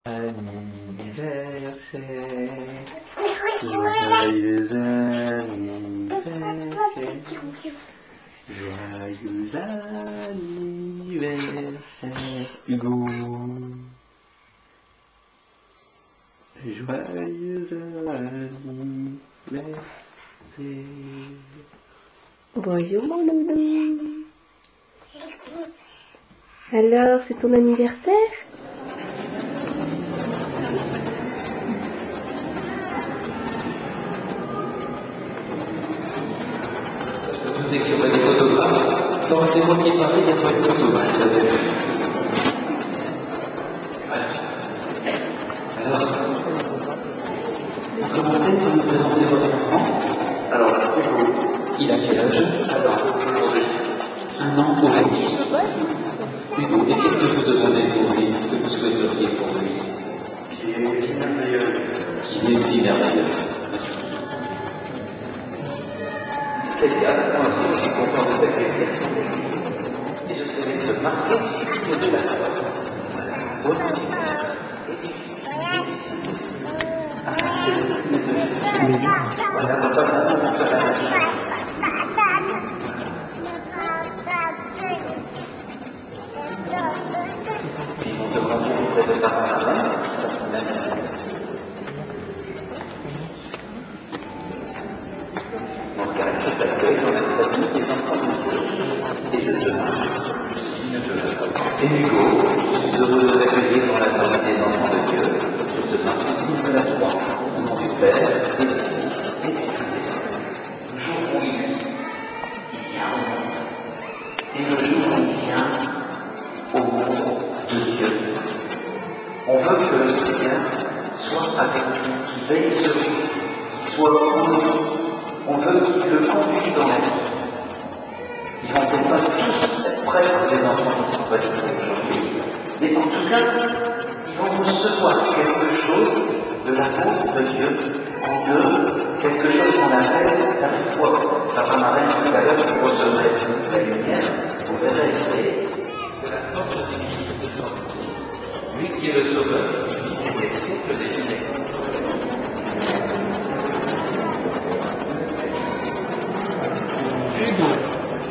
Anniversaire, joyeux anniversaire, joyeux anniversaire, Hugo. Joyeux anniversaire. Bonjour mon loulou. Alors, c'est ton anniversaire? Vous écrivez des photographes. Tant que c'est moi qui parle, il n'y a pas de photographe. Alors, vous commencez par nous présenter votre enfant. Alors, Hugo, il a quel âge? Alors, aujourd'hui, 1 an aujourd'hui. Hugo, et qu'est-ce que vous demandez pour lui? Qu'est-ce que vous souhaiteriez pour lui? Qu'il est une vie merveilleuse. Qu'il ait une vie merveilleuse. C'est bien, moi aussi je suis content de t'accueillir. Et je vais te marquer du signe de la croix. Toi, tu et du signe. Ah, c'est le signe de Jésus. Voilà, papa, maman vont faire la même chose. Puis ils vont te conduire auprès de parents la main, parce qu'on a dit ça. Donc, je t'accueille dans la famille des enfants de Dieu et je te marque du signe de la croix. Et Hugo, je suis heureux de t'accueillir dans la famille des enfants de Dieu. Je te marque du signe de la croix. Au nom du Père, et du Fils, et du Saint-Esprit. Le jour où il vient au monde, et le jour où il vient au monde de Dieu. On veut que le Seigneur soit avec lui, qu'il veille sur lui, qu'il soit pour lui. On veut qu'il le conduise dans la vie. Ils vont peut-être pas tous être prêtres des enfants qui sont baptisés aujourd'hui, mais en tout cas, ils vont recevoir quelque chose de l'amour de Dieu en eux, quelque chose qu'on appelle la foi. Papa Marraine, tout à l'heure, vous recevrez la lumière, vous verrez, c'est de la force du Christ de sort. Lui qui est le sauveur, qui est le siècle des siècles. Hugo,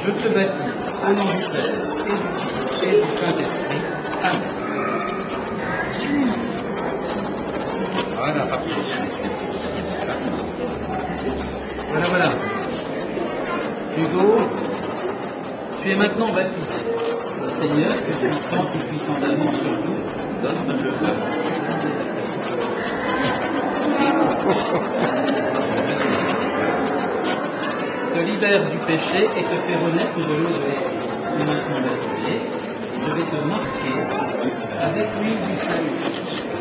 je te baptise au nom du Père, et du Fils, et du Saint-Esprit. Amen. Voilà, parfait. Voilà. Hugo, tu es maintenant baptisé. Le Seigneur, plus puissant d'amour sur nous, donne le baptême. Se libère du péché et te fait renaître de l'eau de l'Esprit. Tu es maintenant baptisé, je vais te marquer avec l'huile du salut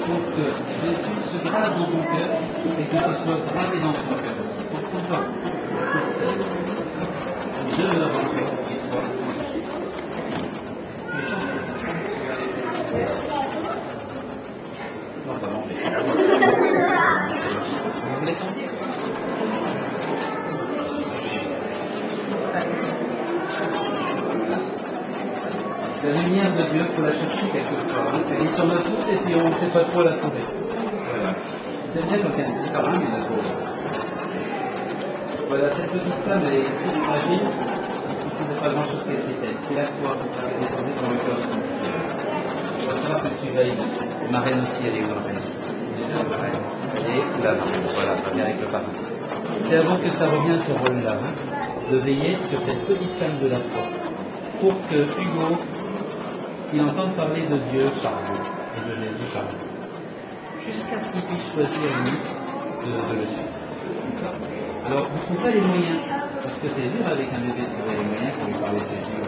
pour que Jésus se grave dans ton cœur et que tu sois gravé dans ton cœur aussi. Pour pouvoir, de leur encore et toi. Non, pas manger. Vous voulez sentir? La lumière de Dieu, il faut la chercher quelquefois. Hein. Elle est sur notre route et puis on ne sait pas trop la trouver. Voilà. C'est bien quand il y a une petite arme, il la trouve. Voilà, cette petite femme, elle est très fragile. Il ne suffisait pas grand-chose qu'elle s'éteigne. C'est la foi que tu avais déposée dans le cœur de ton fils. Il va falloir que tu veilles. Marraine aussi, elle est marraine. Les deux marraines. Et la marraine. Voilà, ça vient avec le parrain. C'est avant que ça revienne ce rôle-là, hein, de veiller sur cette petite femme de la foi. Pour que Hugo, il entende parler de Dieu par vous et de Jésus par vous, jusqu'à ce qu'il puisse choisir lui de le suivre. Alors, on ne trouve pas les moyens, parce que c'est dur avec un bébé de trouver les moyens pour lui parler de Jésus.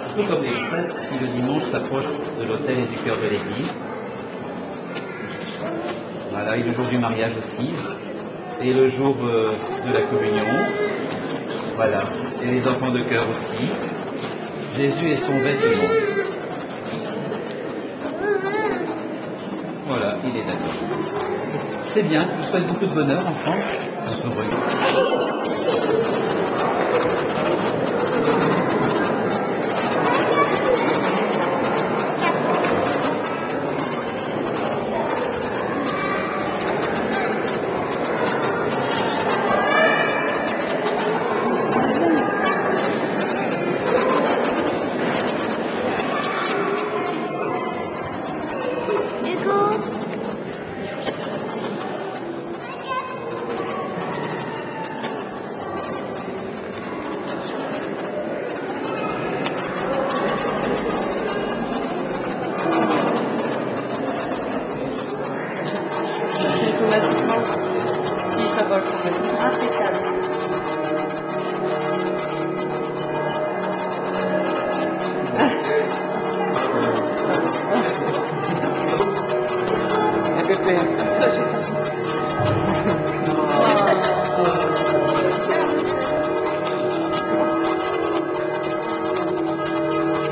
Un peu comme les prêtres qui le dimanche s'approchent de l'autel et du cœur de l'église. Voilà, et le jour du mariage aussi, et le jour de la communion. Voilà, et les enfants de cœur aussi. Jésus et son vêtement. Voilà, il est d'accord. C'est bien, je vous souhaite beaucoup de bonheur ensemble.